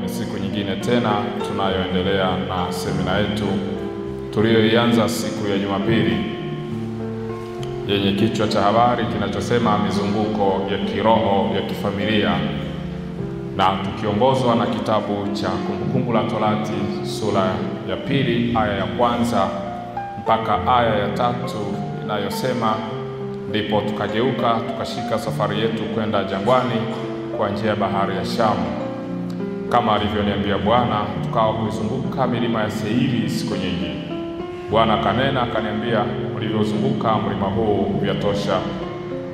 ni siku nyingine tena tunayoendelea na semina yetu tuliyoianza siku ya Jumapili yenye kichwa cha habari kinachosema mizunguko ya kiroho ya kifamilia, na tukiongozwa na kitabu cha Kumbukumbu la Torati sura ya 2 aya ya 1 mpaka aya ya 3 inayosema, ndipo tukageuka tukashika safari yetu kwenda jangwani kwa njia ya bahari ya Shamu, kama alivyoniambia Bwana, tukao kuizunguka milima ya Seiri siku nyingi. Bwana akanena akaniambia, mlivyozunguka mlima huu vyatosha,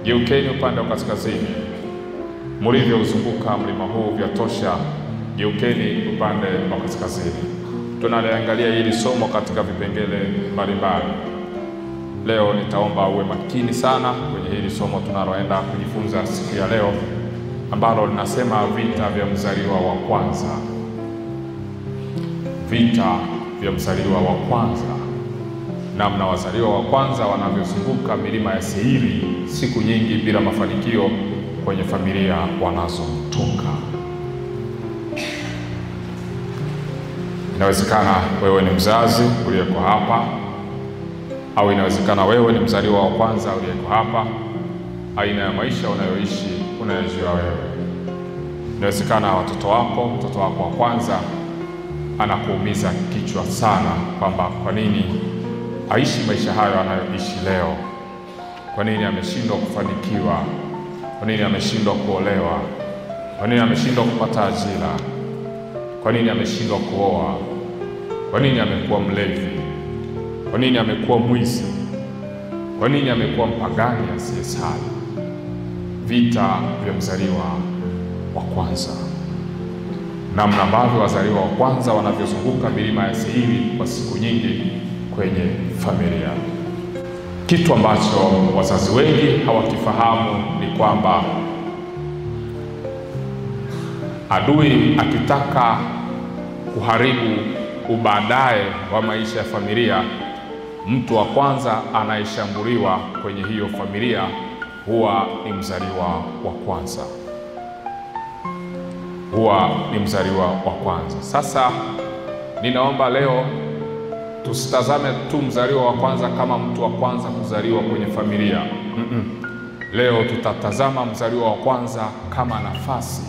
geukeni upande wa kaskazini. Mlivyozunguka mlima huu vyatosha, geukeni upande wa kaskazini. Tunaliangalia hili somo katika vipengele mbalimbali. Leo nitaomba uwe makini sana kwenye hili somo tunaloenda kujifunza siku ya leo, ambalo linasema vita vya mzaliwa wa kwanza. Vita vya mzaliwa wa kwanza, namna wazaliwa wa kwanza wanavyozunguka milima ya Seiri siku nyingi bila mafanikio kwenye familia wanazotoka. Inawezekana wewe ni mzazi uliyeko hapa, au inawezekana wewe ni mzaliwa wa kwanza uliyeko hapa. Aina ya maisha unayoishi unayojua wewe. Inawezekana mtoto wako wa kwanza anakuumiza kichwa sana kwamba kwa nini aishi maisha hayo anayoishi leo, kwa nini ameshindwa kufanikiwa, kwa nini ameshindwa kuolewa, kwa nini ameshindwa kupata ajira, kwa nini ameshindwa kuoa, kwa nini amekuwa mlevi, kwa nini amekuwa mwizi, kwa nini amekuwa mpagani asiyesali. Vita vya mzaliwa wa kwanza, namna ambavyo wazaliwa wa kwanza wanavyozunguka milima ya Seiri kwa siku nyingi kwenye familia. Kitu ambacho wazazi wengi hawakifahamu ni kwamba adui akitaka kuharibu ubaadaye wa maisha ya familia, mtu wa kwanza anayeshambuliwa kwenye hiyo familia huwa ni mzaliwa wa kwanza. Huwa ni mzaliwa wa kwanza. Sasa ninaomba leo tusitazame tu mzaliwa wa kwanza kama mtu wa kwanza kuzaliwa kwenye familia. Leo tutatazama mzaliwa wa kwanza kama nafasi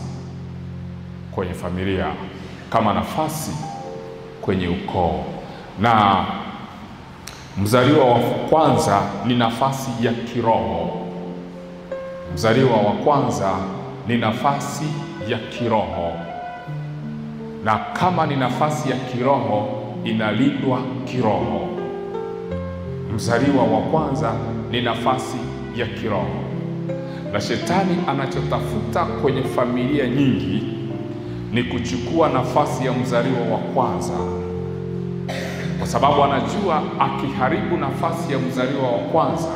kwenye familia, kama nafasi kwenye ukoo. Na mzaliwa wa kwanza ni nafasi ya kiroho. Mzaliwa wa kwanza ni nafasi ya kiroho, na kama ni nafasi ya kiroho inalindwa kiroho. Mzaliwa wa kwanza ni nafasi ya kiroho, na shetani anachotafuta kwenye familia nyingi ni kuchukua nafasi ya mzaliwa wa kwanza, kwa sababu anajua akiharibu nafasi ya mzaliwa wa kwanza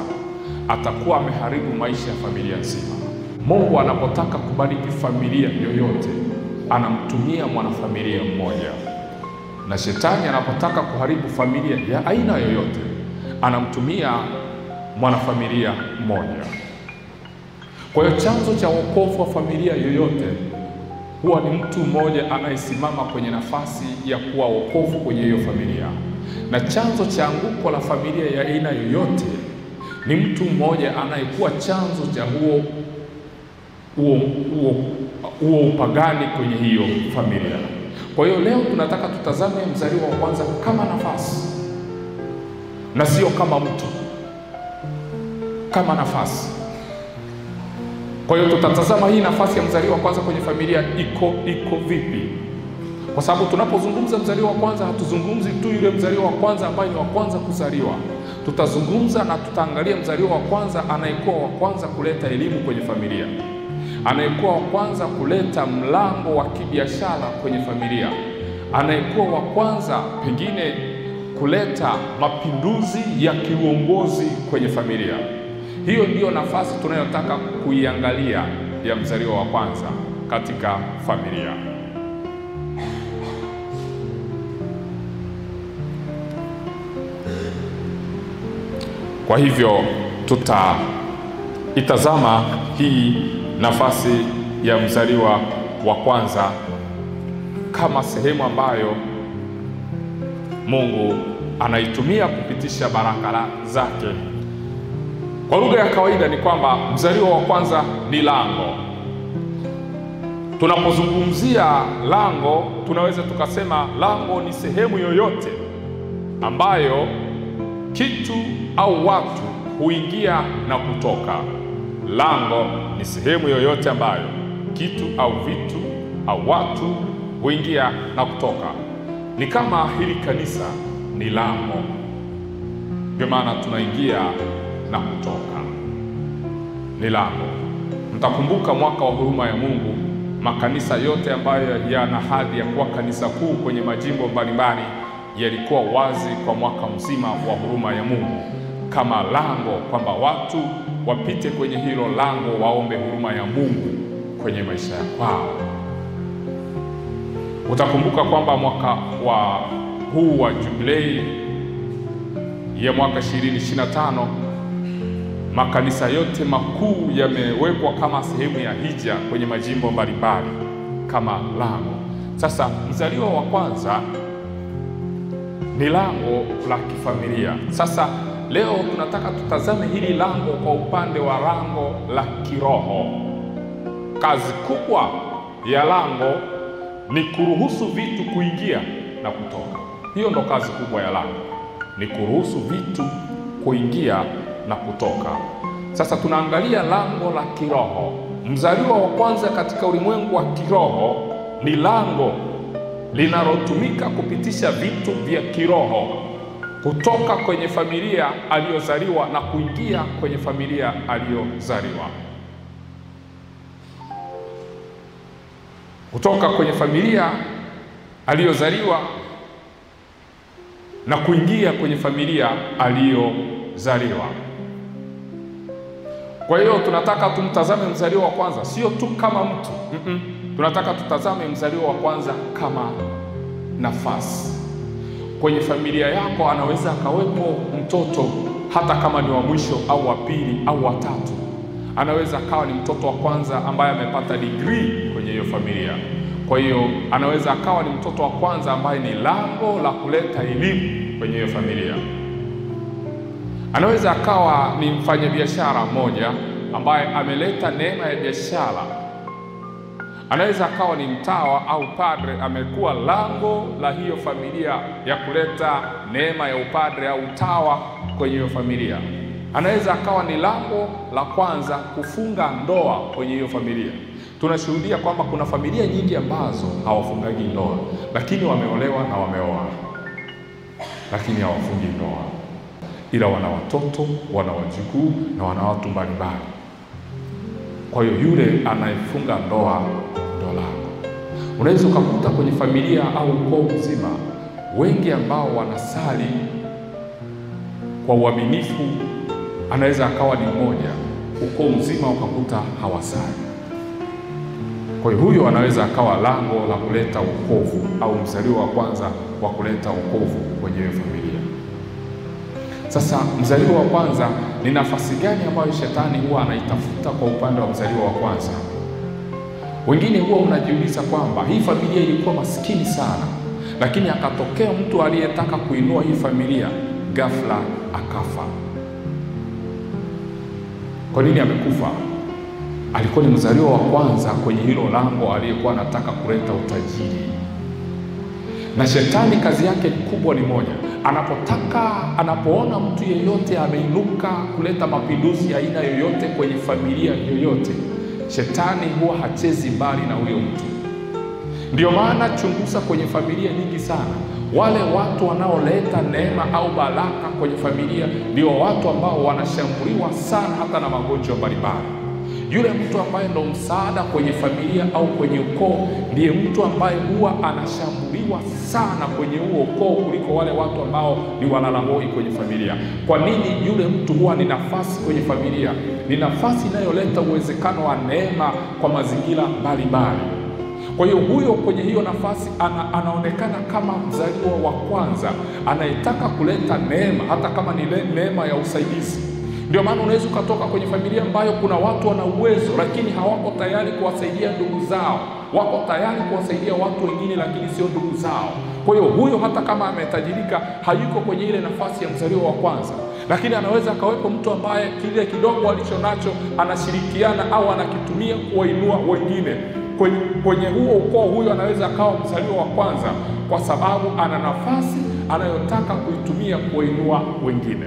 atakuwa ameharibu maisha ya familia nzima. Mungu anapotaka kubariki familia yoyote anamtumia mwanafamilia mmoja, na shetani anapotaka kuharibu familia ya aina yoyote anamtumia mwanafamilia mmoja. Kwa hiyo chanzo cha wokovu wa familia yoyote huwa ni mtu mmoja anayesimama kwenye nafasi ya kuwa wokovu kwenye hiyo familia, na chanzo cha anguko la familia ya aina yoyote ni mtu mmoja anayekuwa chanzo cha huo upagani kwenye hiyo familia. Kwa hiyo leo tunataka tutazame mzaliwa wa kwanza kama nafasi na sio kama mtu, kama nafasi. Kwa hiyo tutatazama hii nafasi ya mzaliwa wa kwanza kwenye familia iko vipi, kwa sababu tunapozungumza mzaliwa wa kwanza hatuzungumzi tu yule mzaliwa wa kwanza ambaye ni wa kwanza kuzaliwa. Tutazungumza na tutaangalia mzaliwa wa kwanza anayekuwa wa kwanza kuleta elimu kwenye familia, anayekuwa wa kwanza kuleta mlango wa kibiashara kwenye familia, anayekuwa wa kwanza pengine kuleta mapinduzi ya kiuongozi kwenye familia. Hiyo ndiyo nafasi tunayotaka kuiangalia ya mzaliwa wa kwanza katika familia. Kwa hivyo tutaitazama hii nafasi ya mzaliwa wa kwanza kama sehemu ambayo Mungu anaitumia kupitisha baraka zake. Kwa lugha ya kawaida ni kwamba mzaliwa wa kwanza ni lango. Tunapozungumzia lango, tunaweza tukasema lango ni sehemu yoyote ambayo kitu au watu huingia na kutoka. Lango ni sehemu yoyote ambayo kitu au vitu au watu huingia na kutoka. Ni kama hili kanisa ni lango, ndio maana tunaingia na kutoka, ni lango. Mtakumbuka mwaka wa huruma ya Mungu, makanisa yote ambayo yana hadhi ya kuwa kanisa kuu kwenye majimbo mbalimbali yalikuwa wazi kwa mwaka mzima wa huruma ya Mungu kama lango, kwamba watu wapite kwenye hilo lango waombe huruma ya Mungu kwenye maisha ya kwao. Utakumbuka kwamba mwaka huu wa jubilei ya mwaka 2025 makanisa yote makuu yamewekwa kama sehemu ya hija kwenye majimbo mbalimbali kama lango. Sasa mzaliwa wa kwanza ni lango la kifamilia. Sasa leo tunataka tutazame hili lango kwa upande wa lango la kiroho. Kazi kubwa ya lango ni kuruhusu vitu kuingia na kutoka. Hiyo ndo kazi kubwa ya lango, ni kuruhusu vitu kuingia na kutoka. Sasa tunaangalia lango la kiroho. Mzaliwa wa kwanza katika ulimwengu wa kiroho ni lango linalotumika kupitisha vitu vya kiroho kutoka kwenye familia aliyozaliwa na kuingia kwenye familia aliyozaliwa. Kutoka kwenye familia aliyozaliwa na kuingia kwenye familia aliyozaliwa. Kwa hiyo tunataka tumtazame mzaliwa wa kwanza sio tu kama mtu. Tunataka tutazame mzaliwa wa kwanza kama nafasi. Kwenye familia yako anaweza akawepo mtoto hata kama ni wa mwisho au wa pili au wa tatu. Anaweza akawa ni mtoto wa kwanza ambaye amepata degree kwenye hiyo familia. Kwa hiyo anaweza akawa ni mtoto wa kwanza ambaye ni lango la kuleta elimu kwenye hiyo familia. Anaweza akawa ni mfanyabiashara mmoja ambaye ameleta neema ya biashara. Anaweza akawa ni mtawa au padre, amekuwa lango la hiyo familia ya kuleta neema ya upadre au utawa kwenye hiyo familia. Anaweza akawa ni lango la kwanza kufunga ndoa kwenye hiyo familia. Tunashuhudia kwamba kuna familia nyingi ambazo hawafungagi ndoa, lakini wameolewa na wameoa, lakini hawafungi ndoa, ila wana watoto, wana wajukuu na wana watu mbalimbali. Kwa hiyo yule anayefunga ndoa ndo lango. Unaweza ukakuta kwenye familia au ukoo mzima wengi ambao wanasali kwa uaminifu, anaweza akawa ni mmoja, ukoo mzima ukakuta hawasali. Kwa hiyo huyo anaweza akawa lango la kuleta wokovu au mzaliwa wa kwanza wa kuleta wokovu kwenye hiyo familia. Sasa mzaliwa wa kwanza ni nafasi gani ambayo shetani huwa anaitafuta kwa upande wa mzaliwa wa kwanza? Wengine huwa unajiuliza kwamba hii familia ilikuwa maskini sana, lakini akatokea mtu aliyetaka kuinua hii familia, ghafla akafa. Kwa nini amekufa? Alikuwa ni mzaliwa wa kwanza kwenye hilo lango aliyekuwa anataka kuleta utajiri. Na shetani kazi yake kubwa ni moja. Anapoona mtu yeyote ameinuka kuleta mapinduzi ya aina yoyote kwenye familia yoyote, shetani huwa hachezi mbali na huyo mtu. Ndio maana chunguza kwenye familia nyingi sana, wale watu wanaoleta neema au baraka kwenye familia ndio watu ambao wanashambuliwa sana hata na magonjwa mbalimbali. Yule mtu ambaye ndo msaada kwenye familia au kwenye ukoo ndiye mtu ambaye huwa anashambuliwa sana kwenye huo ukoo kuliko wale watu ambao ni walalahoi kwenye familia. Kwa nini? Yule mtu huwa ni nafasi kwenye familia, ni nafasi inayoleta uwezekano wa neema kwa mazingira mbalimbali. Kwa hiyo huyo kwenye hiyo nafasi anaonekana kama mzaliwa wa kwanza anayetaka kuleta neema, hata kama ni neema ya usaidizi. Ndio maana unaweza ukatoka kwenye familia ambayo kuna watu wana uwezo, lakini hawako tayari kuwasaidia ndugu zao. Wako tayari kuwasaidia watu wengine, lakini sio ndugu zao. Kwa hiyo huyo hata kama ametajirika, hayuko kwenye ile nafasi ya mzaliwa wa kwanza. Lakini anaweza akawepo mtu ambaye kile kidogo alichonacho anashirikiana au anakitumia kuwainua wengine. Kwenye huo ukoo, huyo anaweza akawa mzaliwa wa kwanza kwa sababu ana nafasi anayotaka kuitumia kuwainua wengine.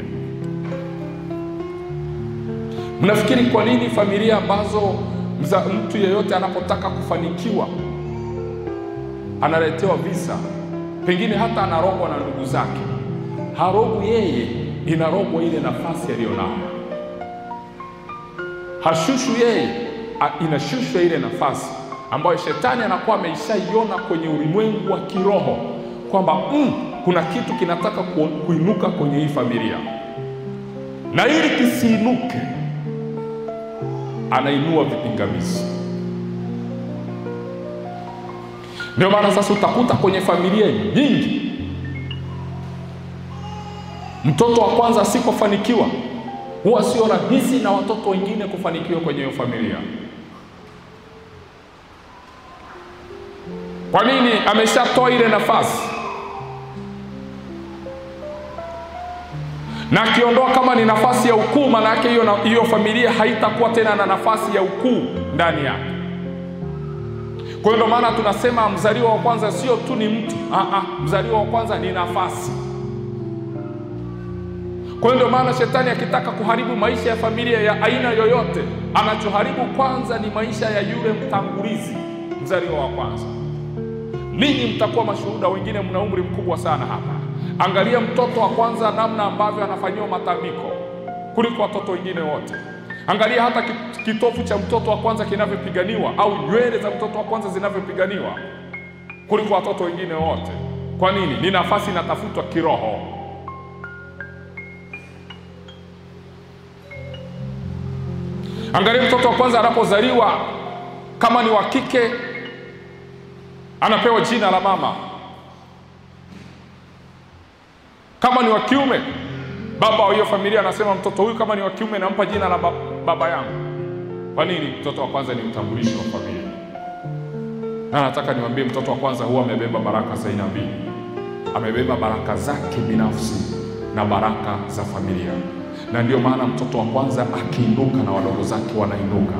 Mnafikiri kwa nini familia ambazo mtu yeyote anapotaka kufanikiwa analetewa visa, pengine hata anarogwa na ndugu zake? Harogwi yeye, inarogwa ile nafasi aliyonayo. Hashushu yeye, inashushwa ile nafasi ambayo shetani anakuwa ameishaiona kwenye ulimwengu wa kiroho kwamba kuna kitu kinataka kuinuka kwenye hii familia, na ili kisiinuke anainua vipingamizi. Ndio maana sasa utakuta kwenye familia nyingi, mtoto wa kwanza asipofanikiwa, huwa sio rahisi na watoto wengine kufanikiwa kwenye hiyo familia. Kwa nini? Ameshatoa ile nafasi, na akiondoa kama ni nafasi ya ukuu, maana yake hiyo familia haitakuwa tena na nafasi ya ukuu ndani yake. Kwa hiyo ndio maana tunasema mzaliwa wa kwanza sio tu ni mtu, mzaliwa wa kwanza ni nafasi. Kwa hiyo ndio maana shetani akitaka kuharibu maisha ya familia ya aina yoyote, anachoharibu kwanza ni maisha ya yule mtangulizi, mzaliwa wa kwanza. Ninyi mtakuwa mashuhuda, wengine mna umri mkubwa sana hapa. Angalia mtoto wa kwanza namna ambavyo anafanyiwa matambiko kuliko watoto wengine wote. Angalia hata kitofu cha mtoto wa kwanza kinavyopiganiwa, au nywele za mtoto wa kwanza zinavyopiganiwa kuliko watoto wengine wote. Kwa nini? Ni nafasi inatafutwa kiroho. Angalia mtoto wa kwanza anapozaliwa, kama ni wa kike anapewa jina la mama, kama ni wa kiume baba wa hiyo familia anasema mtoto huyu kama ni wa kiume nampa jina la baba yangu. Kwa nini? Mtoto wa kwanza ni utambulisho wa familia. Na nataka niwaambie, mtoto wa kwanza huwa amebeba baraka za aina mbili. Amebeba baraka zake binafsi na baraka za familia. Na ndio maana mtoto wa kwanza akiinuka na wadogo zake wanainuka,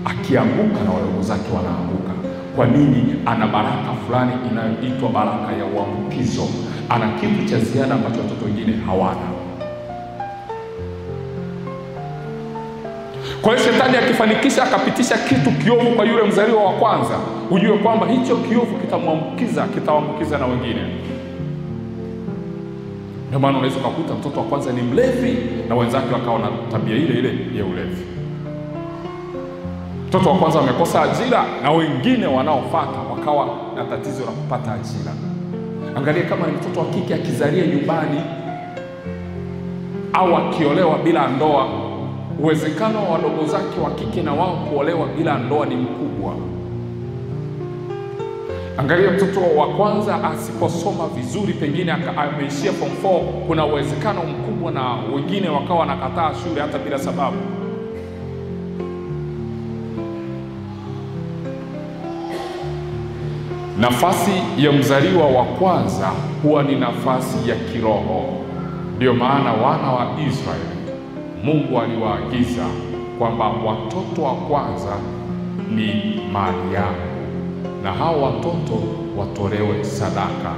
akianguka na wadogo zake wanaanguka. Kwa nini? Ana baraka fulani inayoitwa baraka ya uambukizo. Ana kitu cha ziada ambacho watoto wengine hawana. Kwa hiyo shetani akifanikisha akapitisha kitu kiovu kwa yule mzaliwa wa kwanza, ujue kwamba hicho kiovu kitawaambukiza na wengine. Ndio maana unaweza kukuta mtoto wa kwanza ni mlevi na wenzake wakawa na tabia ile ile ya ulevi. Mtoto wa kwanza amekosa ajira na wengine wanaofuata wakawa na tatizo la kupata ajira. Angalia kama ni mtoto wa kike akizalia nyumbani au akiolewa bila ndoa, uwezekano wa wadogo zake wa kike na wao kuolewa bila ndoa ni mkubwa. Angalia mtoto wa kwanza asiposoma vizuri, pengine ameishia form 4, kuna uwezekano mkubwa na wengine wakawa wanakataa shule hata bila sababu. Nafasi ya mzaliwa wa kwanza huwa ni nafasi ya kiroho. Ndio maana wana wa Israeli, Mungu aliwaagiza kwamba watoto wa kwanza ni mali yao, na hao watoto watolewe sadaka.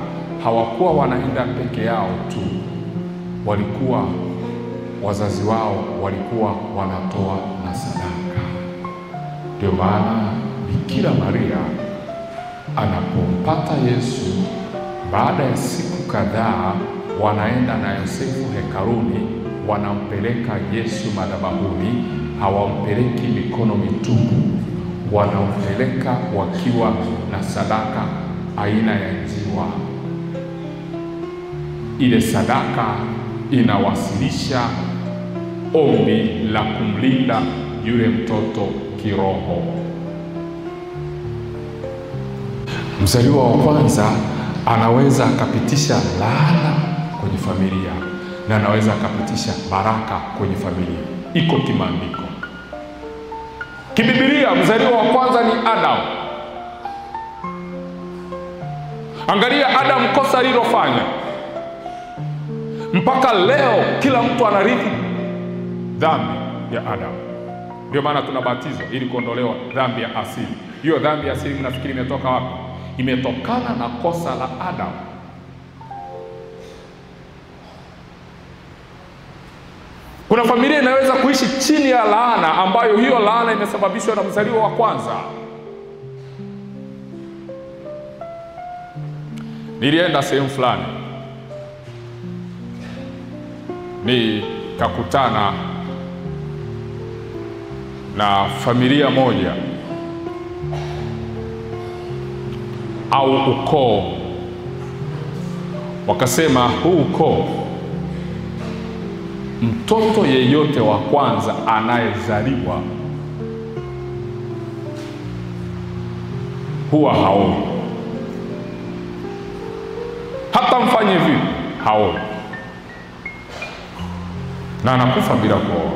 Hawakuwa wanaenda peke yao tu, walikuwa wazazi wao walikuwa wanatoa na sadaka. Ndio maana Bikira Maria anapompata Yesu, baada ya siku kadhaa wanaenda na Yosefu hekaluni, wanampeleka Yesu madhabahuni. Hawampeleki mikono mitupu, wanampeleka wakiwa na sadaka aina ya njiwa. Ile sadaka inawasilisha ombi la kumlinda yule mtoto kiroho. Mzaliwa wa kwanza anaweza akapitisha laana kwenye familia na anaweza akapitisha baraka kwenye familia. iko kimaandiko. Kibibilia mzaliwa wa kwanza ni Adamu. Angalia Adamu kosa alilofanya. Mpaka leo kila mtu anarithi dhambi ya Adamu. Ndio maana tunabatizwa ili kuondolewa dhambi ya asili. Hiyo dhambi ya asili mnafikiri imetoka wapi? Imetokana na kosa la Adamu. Kuna familia inaweza kuishi chini ya laana ambayo hiyo laana imesababishwa na mzaliwa wa kwanza. Nilienda sehemu fulani, nikakutana na familia moja au ukoo. Wakasema huu ukoo, mtoto yeyote wa kwanza anayezaliwa huwa haoi. Hata mfanye hivi haoi, na anakufa bila kuoa.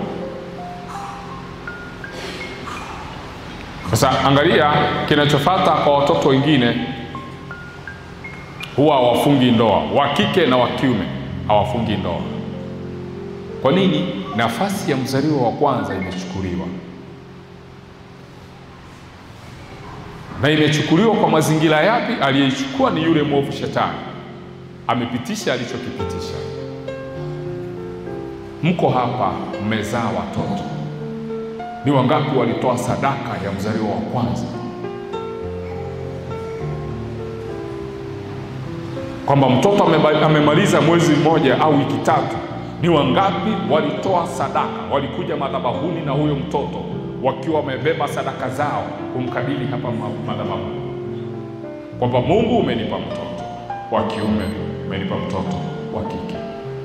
Sasa angalia kinachofuata kwa watoto wengine, huwa hawafungi ndoa. Wa kike na wa kiume hawafungi ndoa. Kwa nini? Nafasi ya mzaliwa wa kwanza imechukuliwa. Na imechukuliwa kwa mazingira yapi? Aliyechukua ni yule mwovu Shetani. Amepitisha alichokipitisha. Mko hapa mmezaa watoto. Ni wangapi walitoa sadaka ya mzaliwa wa kwanza? Kwamba mtoto amemaliza mwezi mmoja au wiki tatu, ni wangapi walitoa sadaka? Walikuja madhabahuni na huyo mtoto wakiwa wamebeba sadaka zao kumkabili hapa madhabahu, kwamba Mungu umenipa mtoto wa kiume, umenipa mtoto wa kike,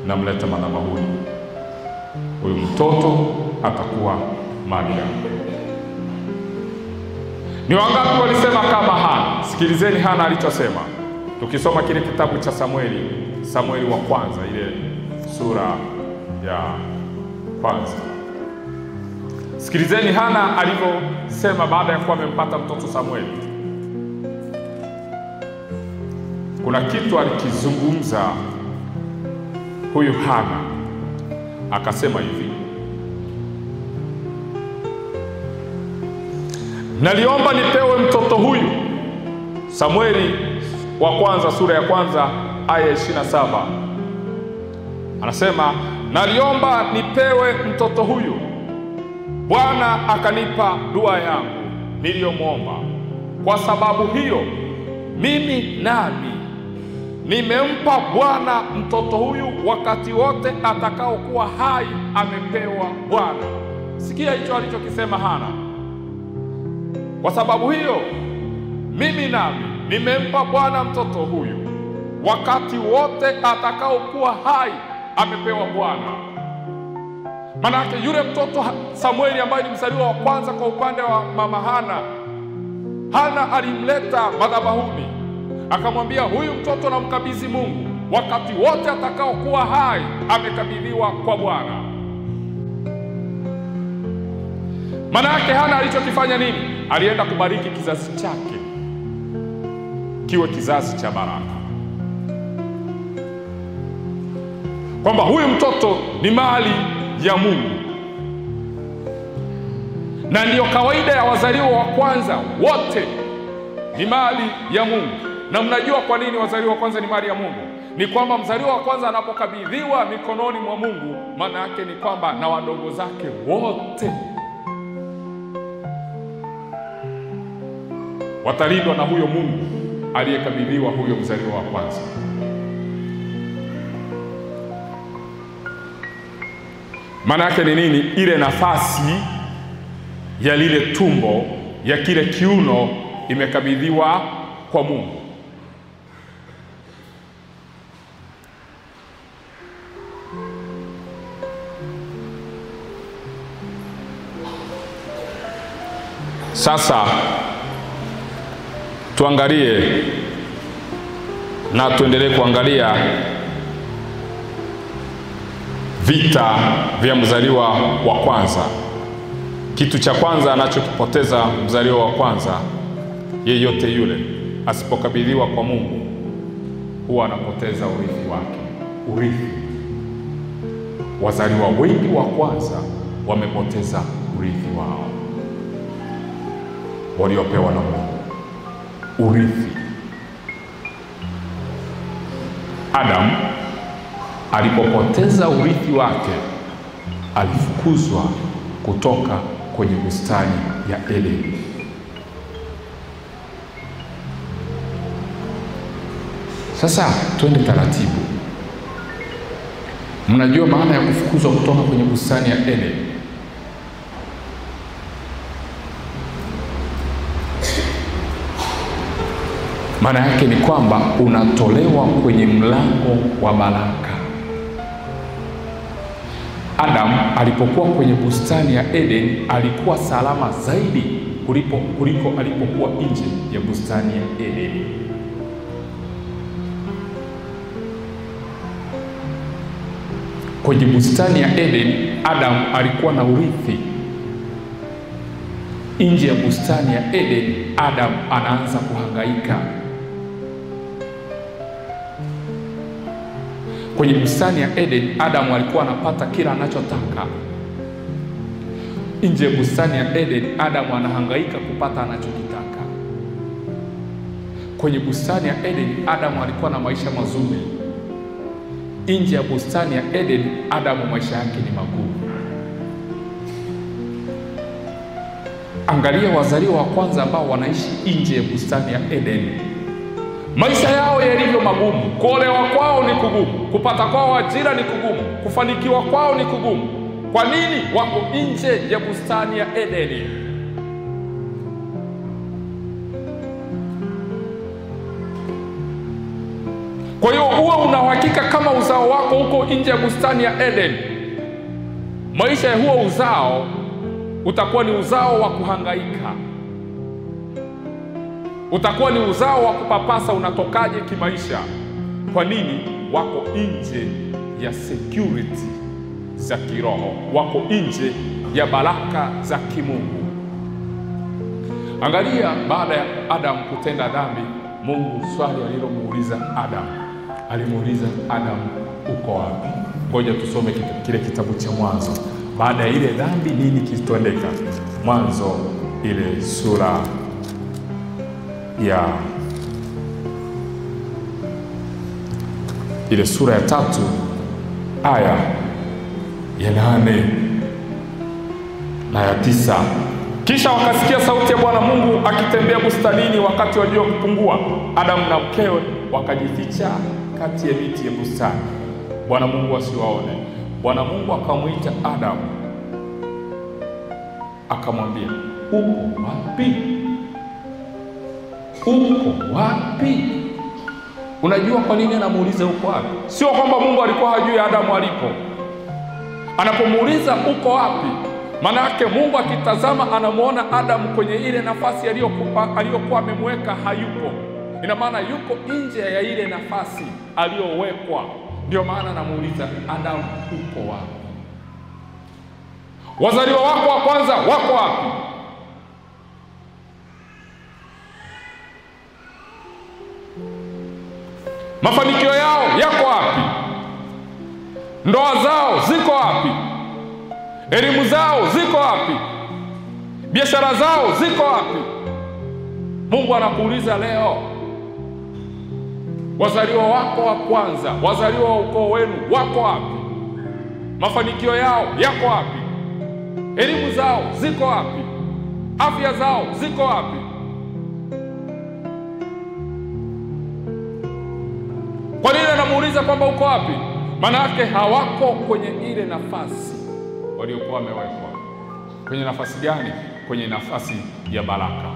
namleta madhabahuni. Huyo mtoto atakuwa mali yangu. Ni wangapi walisema kama Hana? Sikilizeni Hana alichosema. Tukisoma kile kitabu cha Samueli wa kwanza, ile sura ya kwanza. Sikilizeni Hana alivyosema baada ya kuwa amempata mtoto Samueli. Kuna kitu alikizungumza huyu Hana, akasema hivi: naliomba nipewe mtoto huyu. Samueli wa kwanza sura ya kwanza aya 27. Anasema naliomba nipewe mtoto huyu, Bwana akanipa dua yangu niliyomwomba. Kwa sababu hiyo mimi nami nimempa Bwana mtoto huyu, wakati wote atakaokuwa hai amepewa Bwana. Sikia hicho alichokisema Hana. Kwa sababu hiyo mimi nami nimempa Bwana mtoto huyu, wakati wote atakaokuwa hai amepewa Bwana. Manake yule mtoto Samueli ambaye ni mzaliwa wa kwanza kwa upande wa mama Hana alimleta madhabahuni, akamwambia huyu mtoto namkabidhi Mungu, wakati wote atakaokuwa hai amekabidhiwa kwa Bwana. Manake Hana alichokifanya nini? Alienda kubariki kizazi chake kiwe kizazi cha baraka, kwamba huyu mtoto ni mali ya Mungu. Na ndiyo kawaida ya wazaliwa wa kwanza, wote ni mali ya Mungu. Na mnajua kwa nini wazaliwa wa kwanza ni mali ya Mungu? Ni kwamba mzaliwa wa kwanza anapokabidhiwa mikononi mwa Mungu, maana yake ni kwamba na wadogo zake wote watalindwa na huyo Mungu aliyekabidhiwa huyo mzaliwa wa kwanza. Maana yake ni nini? Ile nafasi ya lile tumbo, ya kile kiuno imekabidhiwa kwa Mungu. Sasa tuangalie na tuendelee kuangalia vita vya mzaliwa wa kwanza. Kitu cha kwanza anachokipoteza mzaliwa wa kwanza, yeyote yule asipokabidhiwa kwa Mungu, huwa anapoteza urithi wake. Urithi. Wazaliwa wengi wa kwanza wamepoteza urithi wao waliopewa na Mungu. Urithi. Adam alipopoteza urithi wake, alifukuzwa kutoka kwenye bustani ya Edeni. Sasa twende taratibu. Mnajua maana ya kufukuzwa kutoka kwenye bustani ya Edeni? Maana yake ni kwamba unatolewa kwenye mlango wa baraka. Adam alipokuwa kwenye bustani ya Edeni alikuwa salama zaidi kuliko alipokuwa nje ya bustani ya Edeni. Kwenye bustani ya Edeni Adam alikuwa na urithi. Nje ya bustani ya Edeni Adam anaanza kuhangaika. Kwenye bustani ya Edeni Adam alikuwa anapata kila anachotaka. Nje ya bustani ya Edeni Adam anahangaika kupata anachokitaka. Kwenye bustani ya Edeni Adam alikuwa na maisha mazuri. Nje ya bustani ya Edeni Adam maisha yake ni magumu. Angalia wazaliwa wa kwanza ambao wanaishi nje ya bustani ya Edeni. Maisha yao yalivyo magumu. Kuolewa kwao ni kugumu, kupata kwao ajira ni kugumu, kufanikiwa kwao ni kugumu. Kwa nini? Wako nje ya bustani ya Edeni. Kwa hiyo uwe una uhakika kama uzao wako uko nje ya bustani ya Edeni, maisha ya huo uzao utakuwa ni uzao wa kuhangaika. Utakuwa ni uzao wa kupapasa, unatokaje kimaisha. Kwa nini? Wako nje ya security za kiroho, wako nje ya baraka za kimungu. Angalia, baada ya Adam kutenda dhambi, Mungu swali alilomuuliza Adam, alimuuliza Adam, uko wapi? Ngoja tusome kile kitabu cha Mwanzo. Baada ya ile dhambi nini kilitendeka? Mwanzo ile sura ya 3 aya ya 8 na ya 9. Kisha wakasikia sauti ya Bwana Mungu akitembea bustanini wakati wa jua kupungua. Adamu na mkewe wakajificha kati ya miti ya bustani, Bwana Mungu asiwaone. Bwana Mungu akamwita Adamu akamwambia, uko wapi? Uko wapi? Unajua kwa nini anamuuliza uko wapi? Sio kwamba Mungu alikuwa hajui Adamu alipo. Anapomuuliza uko wapi, maana yake Mungu akitazama anamuona Adamu kwenye ile nafasi aliyokuwa amemweka hayupo. Ina maana yuko nje ya ile nafasi aliyowekwa. Ndio maana anamuuliza Adamu, uko wapi? Wazaliwa wako wa kwanza wako wapi? Mafanikio yao yako wapi? Ndoa zao ziko wapi? Elimu zao ziko wapi? Biashara zao ziko wapi? Mungu anakuuliza leo, wazaliwa wako wa kwanza, wazaliwa wa ukoo wenu wako wapi? Mafanikio yao yako wapi? Elimu zao ziko wapi? Afya zao ziko wapi? Kwa nini anamuuliza kwamba uko wapi? Maana yake hawako kwenye ile nafasi waliokuwa wamewekwa. Kwenye nafasi gani? Kwenye nafasi ya baraka.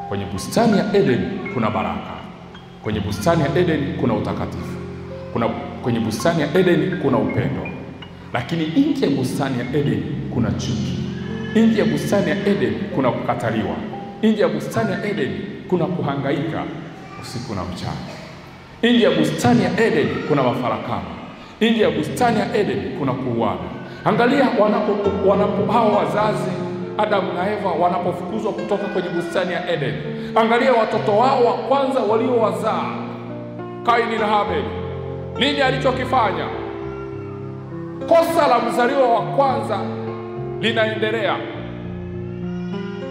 Kwenye bustani ya Edeni kuna baraka. Kwenye bustani ya Edeni kuna utakatifu. Kwenye bustani ya Edeni kuna upendo. Lakini nje ya bustani ya Edeni kuna chuki. Nje ya bustani ya Edeni kuna kukataliwa. Nje ya bustani ya Edeni kuna kuhangaika usiku na mchana. Nje ya bustani ya Edeni kuna mafarakano. nje ya bustani ya Eden kuna kuuana. Angalia wanapo hao wazazi Adamu na Eva wanapofukuzwa kutoka kwenye bustani ya Eden. Angalia watoto wao wa kwanza waliowazaa, Kaini na Habili. Nini alichokifanya? Kosa la mzaliwa wa kwanza linaendelea.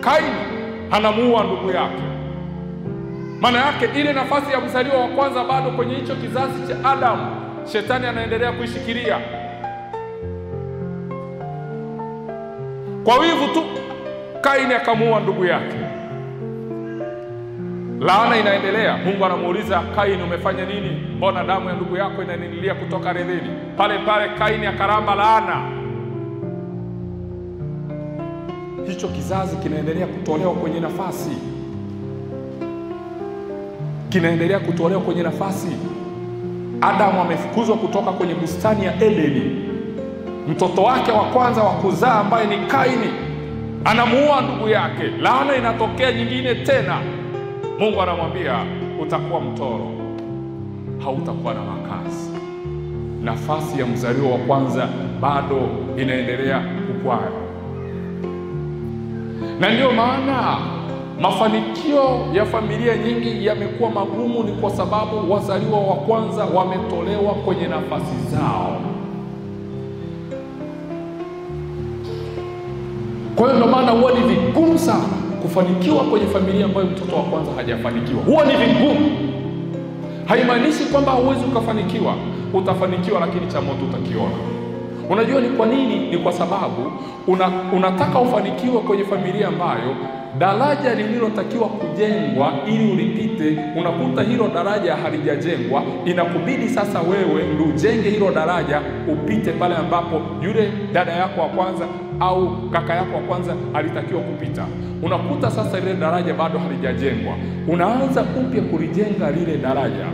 Kaini anamuua ndugu yake. Maana yake ile nafasi ya mzaliwa wa kwanza bado kwenye hicho kizazi cha Adamu, shetani anaendelea kuishikilia. Kwa wivu tu Kaini akamuua ndugu yake. Laana inaendelea. Mungu anamuuliza Kaini, umefanya nini? Mbona damu ya ndugu yako inanililia kutoka ardhini? Pale pale Kaini akaramba laana. Hicho kizazi kinaendelea kutolewa kwenye nafasi. Kinaendelea kutolewa kwenye nafasi. Adamu amefukuzwa kutoka kwenye bustani ya Edeni. Mtoto wake wa kwanza wa kuzaa ambaye ni Kaini anamuua ndugu yake. Laana inatokea nyingine tena. Mungu anamwambia utakuwa mtoro, hautakuwa na makazi. Nafasi ya mzaliwa wa kwanza bado inaendelea kukwaya. Na ndio maana mafanikio ya familia nyingi yamekuwa magumu, ni kwa sababu wazaliwa wa kwanza wametolewa kwenye nafasi zao. Kwa hiyo ndio maana huwa ni vigumu sana kufanikiwa kwenye familia ambayo mtoto wa kwanza hajafanikiwa. Huwa ni vigumu. Haimaanishi kwamba huwezi ukafanikiwa. Utafanikiwa, lakini cha moto utakiona. Unajua ni kwa nini? Ni kwa sababu unataka ufanikiwe kwenye familia ambayo daraja lililotakiwa kujengwa ili ulipite, unakuta hilo daraja halijajengwa. Inakubidi sasa wewe ndio ujenge hilo daraja upite pale ambapo yule dada yako wa kwanza au kaka yako wa kwanza alitakiwa kupita. Unakuta sasa ile daraja bado halijajengwa. Unaanza upya kulijenga lile daraja.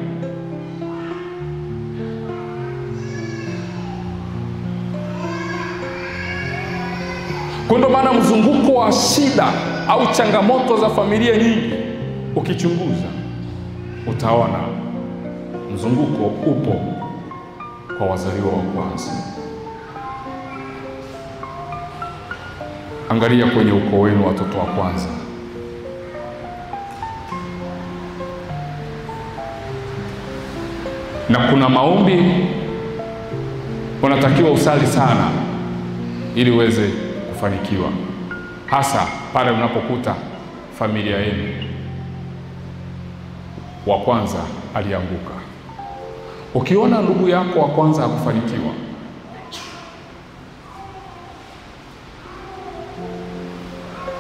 Kwa ndio maana mzunguko wa shida au changamoto za familia nyingi ukichunguza utaona mzunguko upo kwa wazaliwa wa kwanza. Angalia kwenye ukoo wenu watoto wa kwanza. Na kuna maombi unatakiwa usali sana ili uweze kufanikiwa, hasa pale unapokuta familia yenu wa kwanza alianguka. Ukiona ndugu yako wa kwanza hakufanikiwa,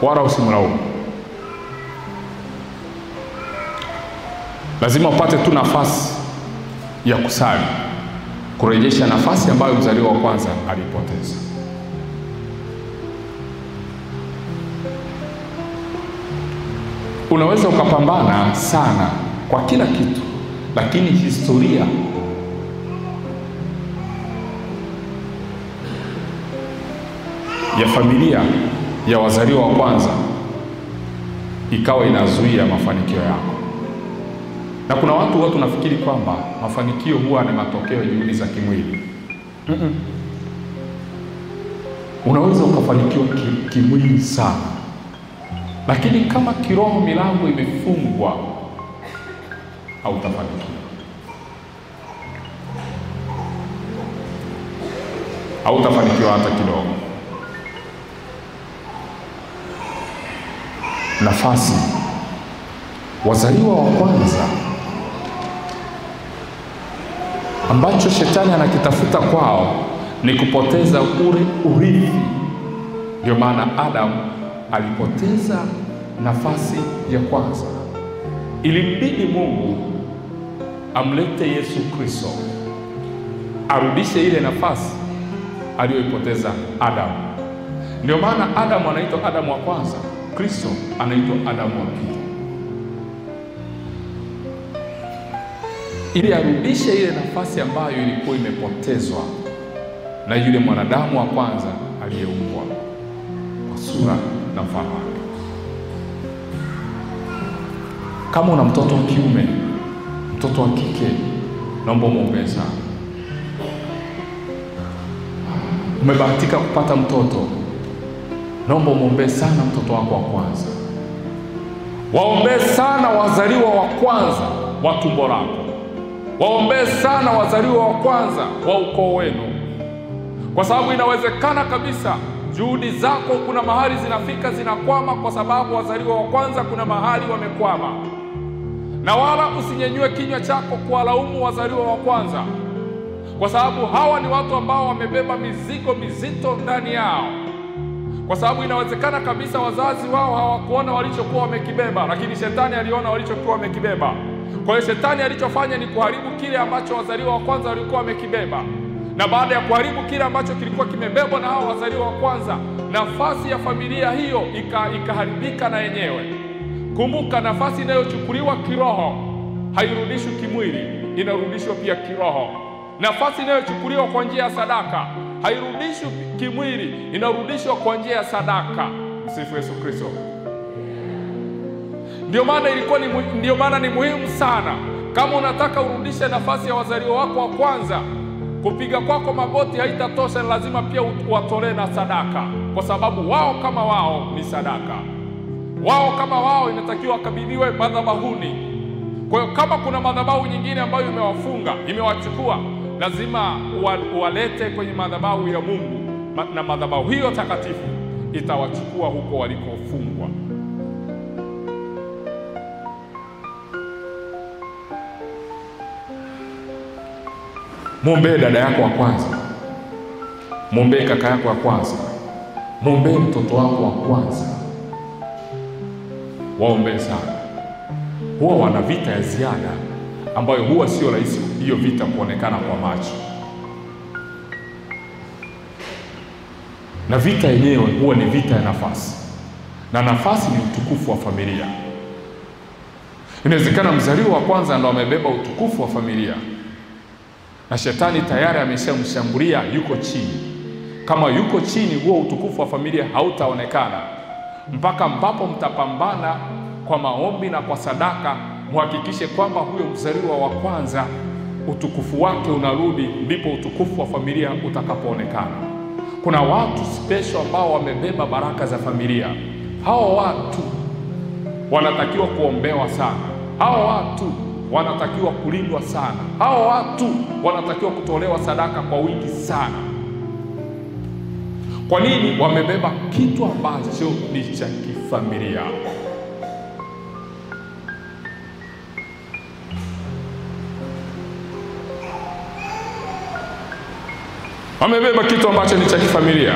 wala usimlaumu. Lazima upate tu nafasi ya kusali, kurejesha nafasi ambayo mzaliwa wa kwanza alipoteza. Unaweza ukapambana sana kwa kila kitu, lakini historia ya familia ya wazaliwa wa kwanza ikawa inazuia mafanikio yako. Na kuna watu tunafikiri kwamba mafanikio huwa ni matokeo ya juhudi za kimwili. Unaweza ukafanikiwa kimwili sana, lakini kama kiroho milango imefungwa, hautafanikiwa. Hautafanikiwa hata kidogo. Nafasi wazaliwa wa kwanza ambacho shetani anakitafuta kwao ni kupoteza urithi. Ndio maana Adamu alipoteza nafasi ya kwanza. Ilimbidi Mungu amlete Yesu Kristo arudishe ile nafasi aliyoipoteza Adamu. Ndio maana Adamu anaitwa Adamu wa kwanza, Kristo anaitwa Adamu wa pili, ili arudishe ile nafasi ambayo ilikuwa imepotezwa na yule mwanadamu wa kwanza aliyeumbwa kwa sura na mfano wake. Kama una mtoto wa kiume, mtoto wa kike, naomba muombe sana. umebahatika kupata mtoto, naomba umwombee sana mtoto wako wa kwanza. Waombee sana wazaliwa wa kwanza wa tumbo lako. Waombee sana wazaliwa wa kwanza wa ukoo wenu, kwa sababu inawezekana kabisa juhudi zako kuna mahali zinafika zinakwama, kwa sababu wazaliwa wa kwanza kuna mahali wamekwama. Na wala usinyenyue kinywa chako kuwalaumu wazaliwa wa kwanza, kwa sababu hawa ni watu ambao wamebeba mizigo mizito ndani yao, kwa sababu inawezekana kabisa wazazi wao hawakuona walichokuwa wamekibeba, lakini shetani aliona walichokuwa wamekibeba. Kwa hiyo shetani alichofanya ni kuharibu kile ambacho wazaliwa wa kwanza walikuwa wamekibeba, na baada ya kuharibu kile ambacho kilikuwa kimebebwa na hao wazaliwa wa kwanza, nafasi ya familia hiyo ikaharibika na yenyewe. Kumbuka, nafasi inayochukuliwa kiroho hairudishwi kimwili, inarudishwa pia kiroho. Nafasi inayochukuliwa kwa njia ya sadaka hairudishwi kimwili, inarudishwa kwa njia ya sadaka. Msifu Yesu Kristo. Ndio maana ni muhimu sana, kama unataka urudishe nafasi ya wazaliwa wako wa kwanza, kupiga kwako magoti haitatosha, lazima pia watolee na sadaka, kwa sababu wao kama wao ni sadaka. Wao kama wao inatakiwa wakabidhiwe madhabahuni. Kwa hiyo kama kuna madhabahu nyingine ambayo imewafunga, imewachukua, lazima uwalete kwenye madhabahu ya Mungu, na madhabahu hiyo takatifu itawachukua huko walikofungwa. Mwombee dada yako wa kwanza, mwombee kaka yako wa kwanza, mwombee mtoto wako wa kwanza. Waombee sana. Huwa wana vita ya ziada ambayo huwa sio rahisi hiyo vita kuonekana kwa macho, na vita yenyewe huwa ni vita ya nafasi, na nafasi ni utukufu wa familia. Inawezekana mzaliwa wa kwanza ndo amebeba utukufu wa familia, na shetani tayari ameshamshambulia, yuko chini. Kama yuko chini, huo utukufu wa familia hautaonekana mpaka ambapo mtapambana kwa maombi na kwa sadaka, muhakikishe kwamba huyo mzaliwa wa kwanza utukufu wake unarudi, ndipo utukufu wa familia utakapoonekana. Kuna watu special ambao wamebeba baraka za familia. Hao watu wanatakiwa kuombewa sana. Hao watu wanatakiwa kulindwa sana. Hao watu wanatakiwa kutolewa sadaka kwa wingi sana. Kwa nini? Wamebeba kitu ambacho ni cha kifamilia. Wamebeba kitu ambacho ni cha kifamilia.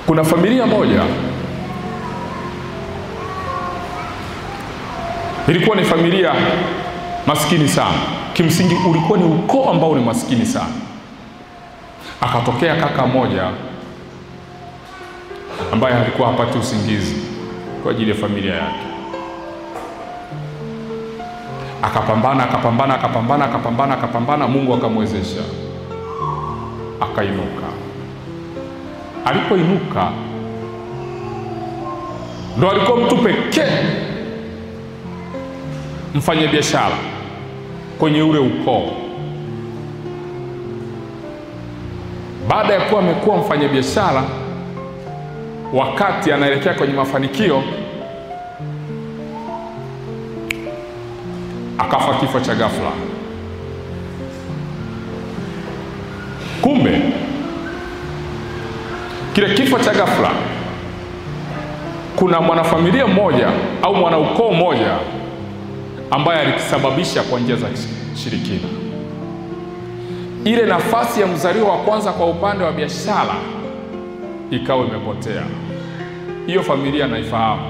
Kuna familia moja, ilikuwa ni familia maskini sana. Kimsingi ulikuwa ni ukoo ambao ni maskini sana. Akatokea kaka mmoja ambaye alikuwa hapati usingizi kwa ajili ya familia yake. Akapambana, Mungu akamwezesha, akainuka. Alipoinuka ndo alikuwa mtu pekee mfanyabiashara kwenye ule ukoo. Baada ya kuwa amekuwa mfanyabiashara, wakati anaelekea kwenye mafanikio, akafa kifo cha ghafla. Kumbe kile kifo cha ghafla, kuna mwanafamilia mmoja au mwanaukoo mmoja ambaye alikisababisha kwa njia za shirikina. Ile nafasi ya mzaliwa wa kwanza kwa upande wa biashara ikawa imepotea. Hiyo familia naifahamu.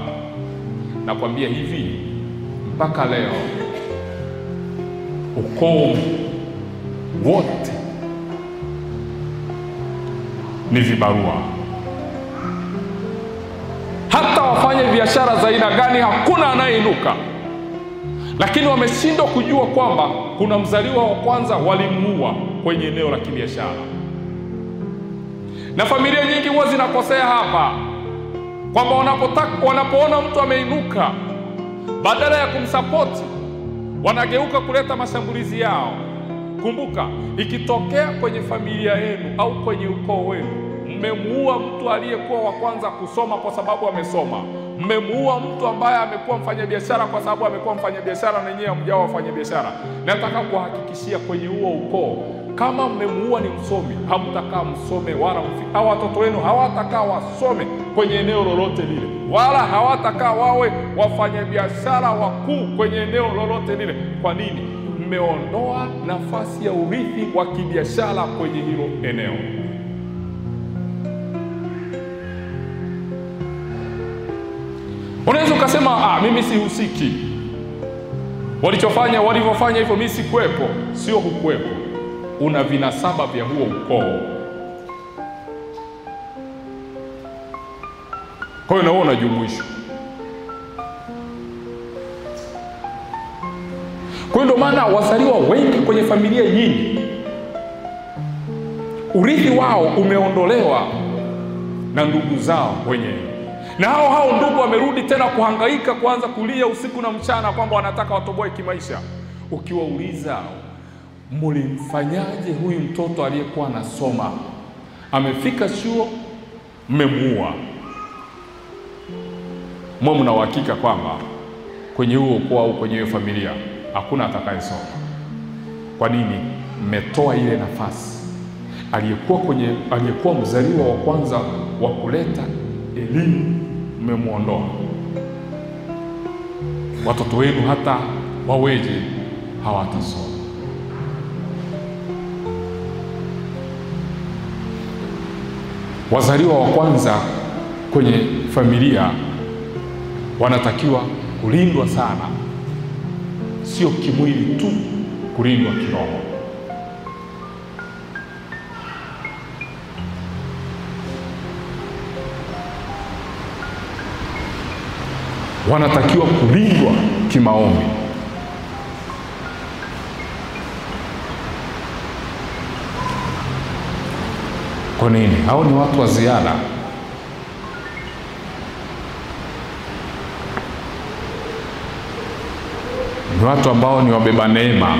Nakwambia hivi, mpaka leo ukoo wote ni vibarua. Hata wafanye biashara za aina gani, hakuna anayeinuka. Lakini wameshindwa kujua kwamba kuna mzaliwa wa kwanza walimuua kwenye eneo la kibiashara. Na familia nyingi huwa zinakosea hapa, kwamba wanapoona mtu ameinuka, badala ya kumsapoti wanageuka kuleta mashambulizi yao. Kumbuka, ikitokea kwenye familia yenu au kwenye ukoo wenu mmemuua mtu aliyekuwa wa kwanza kusoma kwa sababu amesoma, mmemuua mtu ambaye amekuwa mfanyabiashara kwa sababu amekuwa mfanyabiashara na nyinyi hamjawa wafanyabiashara, nataka kuhakikishia kwenye huo ukoo, kama mmemuua ni msomi, hamtakaa msome wala au watoto wenu hawatakaa wasome kwenye eneo lolote lile, wala hawatakaa wawe wafanyabiashara wakuu kwenye eneo lolote lile. Kwa nini? Mmeondoa nafasi ya urithi wa kibiashara kwenye hilo eneo. Unaweza ukasema mimi sihusiki, walivyofanya hivyo mimi sikuwepo. Sio hukuwepo, una vinasaba vya huo ukoo. Kwa hiyo na wewe unajumuishwa. Kwa hiyo ndio maana wazaliwa wengi kwenye familia nyingi urithi wao umeondolewa na ndugu zao wenyewe, na hao ndugu wamerudi tena kuhangaika, kuanza kulia usiku na mchana kwamba wanataka watoboe kimaisha. Ukiwauliza, mlimfanyaje huyu mtoto aliyekuwa anasoma, amefika chuo, mmemuua? Mna uhakika kwamba kwenye huo ukoo au kwenye hiyo familia hakuna atakayesoma. Kwa nini? Mmetoa ile nafasi. Aliyekuwa mzaliwa wa kwanza wa kuleta elimu mmemuondoa. Watoto wenu hata waweje hawatasoma. Wazaliwa wa kwanza kwenye familia wanatakiwa kulindwa sana, sio kimwili tu, kulindwa kiroho. Wanatakiwa kulindwa kimaombi. Kwa nini? Hao ni watu wa ziada. Ni watu ambao ni wabeba neema.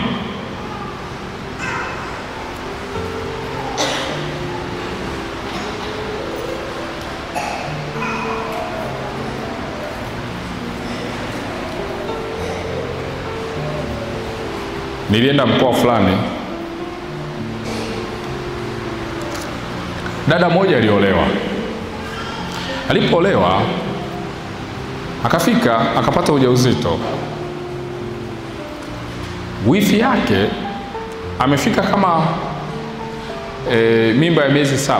Nilienda mkoa fulani, dada moja aliolewa. Alipoolewa akafika akapata ujauzito. Wifi yake amefika kama mimba ya miezi 7.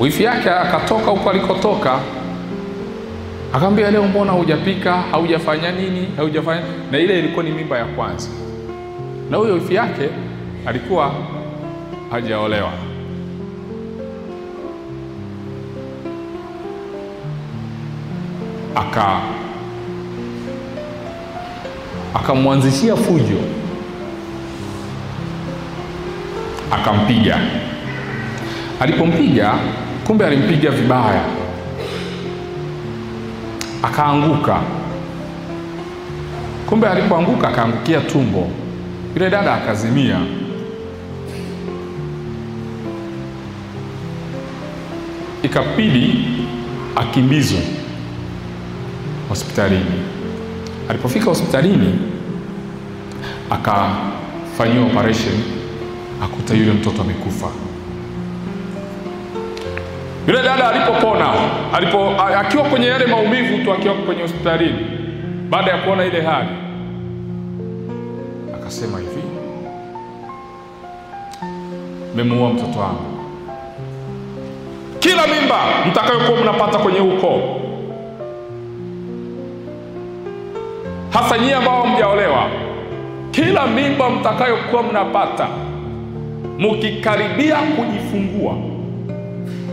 Wifi yake akatoka huko alikotoka, akamwambia, leo mbona hujapika, haujafanya nini, haujafanya? Na ile ilikuwa ni mimba ya kwanza, na huyo wifi yake alikuwa hajaolewa. Akamwanzishia fujo, akampiga. Alipompiga, kumbe alimpiga vibaya, akaanguka. Kumbe alipoanguka akaangukia tumbo. Yule dada akazimia. Ikabidi akimbizwe hospitalini. Alipofika hospitalini akafanyiwa operation, akuta yule mtoto amekufa. Yule dada alipopona, akiwa kwenye yale maumivu tu, akiwa kwenye hospitalini, baada ya kuona ile hali, akasema hivi, memuua mtoto wangu. Kila mimba mtakayokuwa mnapata kwenye ukoo, hasa nyinyi ambao mjaolewa, kila mimba mtakayokuwa mnapata, mkikaribia kujifungua,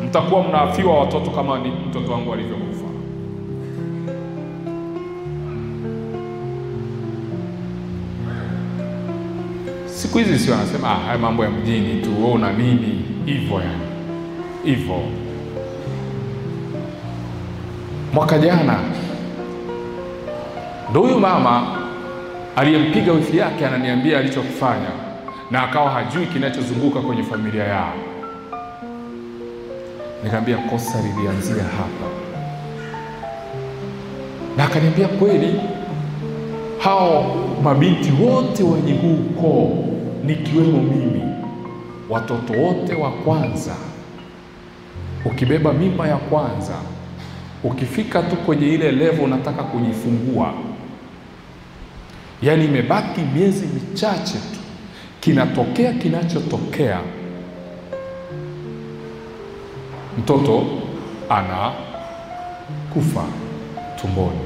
mtakuwa mnaafiwa watoto kama ni mtoto wangu alivyokufa. Siku hizi sio anasema haya mambo ya mjini tu, wewe una nini hivyo, yani hivyo. Mwaka jana ndio huyu mama aliyempiga wifi yake ananiambia alichokifanya, na akawa hajui kinachozunguka kwenye familia yao. Nikamwambia kosa lilianzia hapa, na akaniambia kweli, hao mabinti wote wenye huu ukoo nikiwemo mimi, watoto wote wa kwanza, ukibeba mimba ya kwanza, ukifika tu kwenye ile level unataka kujifungua, yani imebaki miezi michache tu, kinatokea kinachotokea, mtoto anakufa tumboni.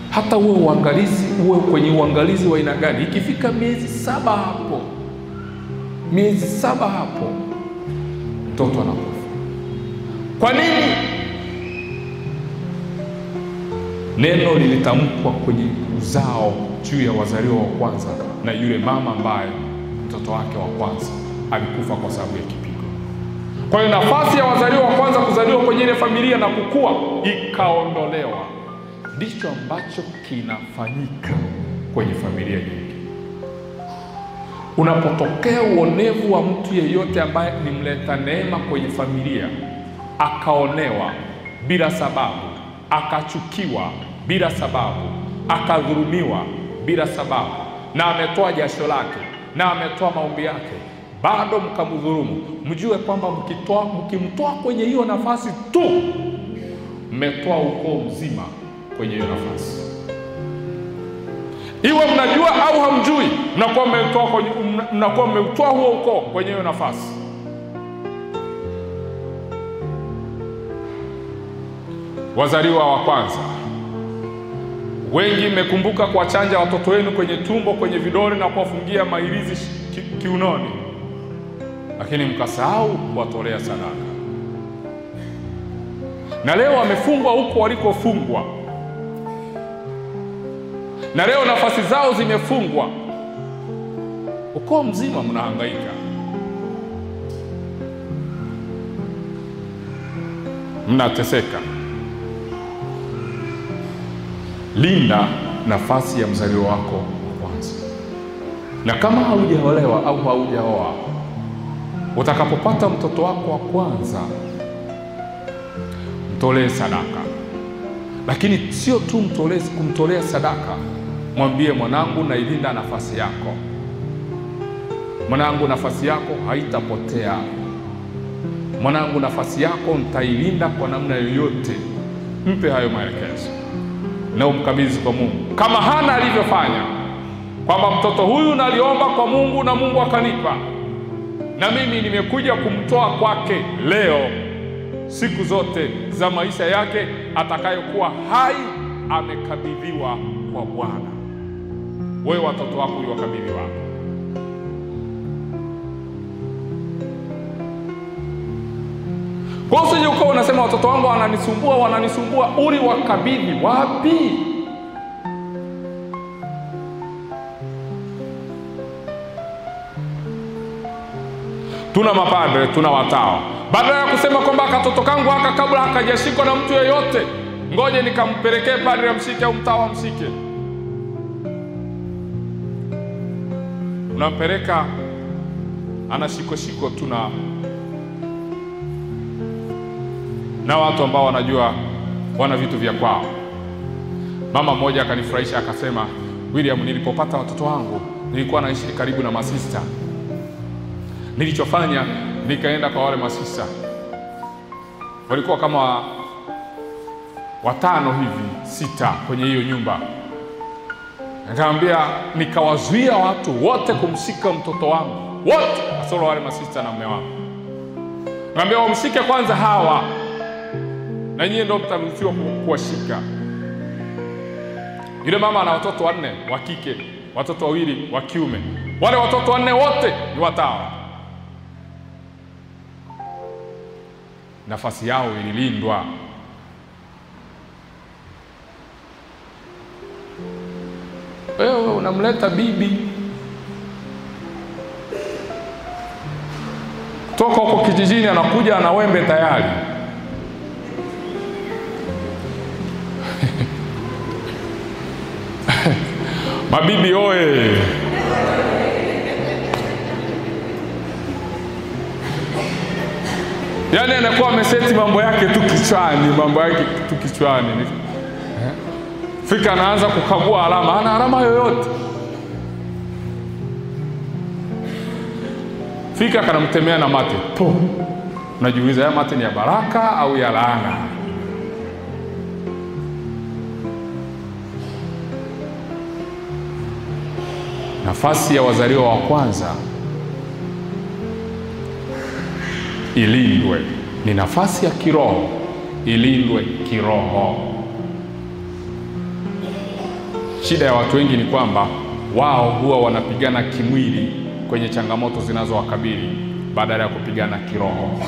Hata uwe kwenye uangalizi wa aina gani, ikifika miezi 7 hapo, mtoto anakufa. Kwa nini? Neno lilitamkwa kwenye uzao juu ya wazaliwa wa kwanza na yule mama ambaye mtoto wake wa kwanza alikufa kwa sababu ya kipigo. Kwa hiyo nafasi ya wazaliwa wa kwanza kuzaliwa kwenye ile familia na kukua ikaondolewa. Ndicho ambacho kinafanyika kwenye familia nyingi. Unapotokea uonevu wa mtu yeyote ambaye ni mleta neema kwenye familia, akaonewa bila sababu, akachukiwa bila sababu, akadhulumiwa bila sababu, na ametoa jasho lake na ametoa maombi yake, bado mkamdhulumu, mjue kwamba mkimtoa kwenye hiyo nafasi tu, mmetoa ukoo mzima kwenye hiyo nafasi. Iwe mnajua au hamjui, mnakuwa mmeutoa huo ukoo kwenye hiyo nafasi. Wazaliwa wa kwanza, wengi mmekumbuka kuwachanja watoto wenu kwenye tumbo, kwenye vidole na kuwafungia mailizi kiunoni, lakini mkasahau kuwatolea sadaka. Na leo wamefungwa huko walikofungwa, na leo nafasi zao zimefungwa, ukoo mzima mnahangaika, mnateseka. Linda nafasi ya mzaliwa wako wa kwanza, na kama haujaolewa au haujaoa, utakapopata mtoto wako wa kwanza, mtolee sadaka. Lakini sio tu kumtolea sadaka, mwambie mwanangu, nailinda nafasi yako. Mwanangu, nafasi yako haitapotea. Mwanangu, nafasi yako nitailinda kwa namna yoyote. Mpe hayo maelekezo na umkabidhi kwa Mungu, kama Hana alivyofanya, kwamba mtoto huyu naliomba kwa Mungu na Mungu akanipa, na mimi nimekuja kumtoa kwake leo. Siku zote za maisha yake atakayokuwa hai amekabidhiwa kwa Bwana. Wewe watoto wako uliwakabidhi wapi? Kwa usije ukawa unasema watoto wangu wananisumbua, uliwakabidhi wapi? Tuna mapadre, tuna watawa. Badala ya kusema kwamba katoto kangu haka kabla hakajashikwa na mtu yeyote, ngoje nikampelekee padre amshike au mtawa amshike, unampeleka anashiko tu na watu ambao wanajua wana vitu vya kwao. Mama mmoja akanifurahisha akasema, William, nilipopata watoto wangu nilikuwa naishi karibu na masista. Nilichofanya, nikaenda kwa wale masista, walikuwa kama 5 hivi 6 kwenye hiyo nyumba. Nikamwambia, nikawazuia watu wote kumshika mtoto wangu, wote asoro wale masista na mume wangu. Nikamwambia, wamshike kwanza hawa, na nyinyi ndio mtaruhusiwa kuwashika. Yule mama ana watoto 4 wa kike, watoto 2 wa kiume. Wale watoto 4 wote ni watawa. Nafasi yao ililindwa. Wewe unamleta bibi toka huko kijijini, anakuja ana wembe tayari. Mabibi oye! Yaani anakuwa ameseti mambo yake tu kichwani, fika anaanza kukagua alama, hana alama yoyote. Fika kanamtemea na mate. Unajiuliza ya mate ni ya baraka au ya laana? Nafasi ya wazaliwa wa kwanza ilindwe. Ni nafasi ya kiroho, ilindwe kiroho. Shida ya watu wengi ni kwamba wao huwa wanapigana kimwili kwenye changamoto zinazowakabili badala ya kupigana kiroho.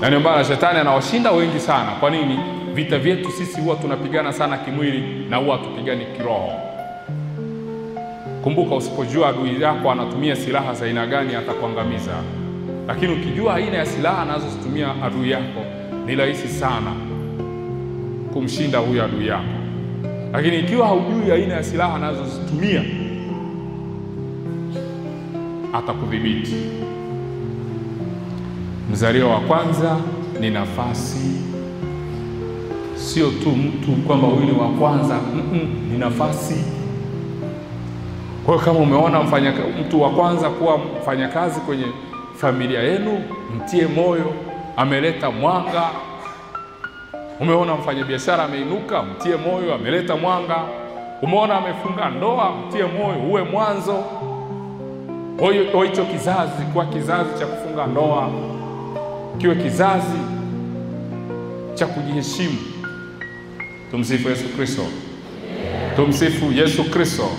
Na ndio maana shetani anawashinda wengi sana. Kwa nini? Vita vyetu sisi huwa tunapigana sana kimwili na huwa tupigani kiroho. Kumbuka, usipojua adui yako anatumia silaha za aina gani atakuangamiza. Lakini ukijua aina ya silaha anazozitumia adui yako, ni rahisi sana kumshinda huyo adui yako. Lakini ikiwa haujui aina ya silaha anazozitumia, atakudhibiti. Mzaliwa wa kwanza ni nafasi, sio tu mtu kwamba huyu ni wa kwanza. Ni nafasi. Kwa hiyo kama umeona mtu wa kwanza kuwa mfanyakazi kwenye familia yenu, mtie moyo, ameleta mwanga. Umeona mfanyabiashara ameinuka, mtie moyo, ameleta mwanga. Umeona amefunga ndoa, mtie moyo, uwe mwanzo. Hicho kizazi kuwa kizazi cha kufunga ndoa, kiwe kizazi cha kujiheshimu. Tumsifu Yesu Kristo. Tumsifu Yesu Kristo.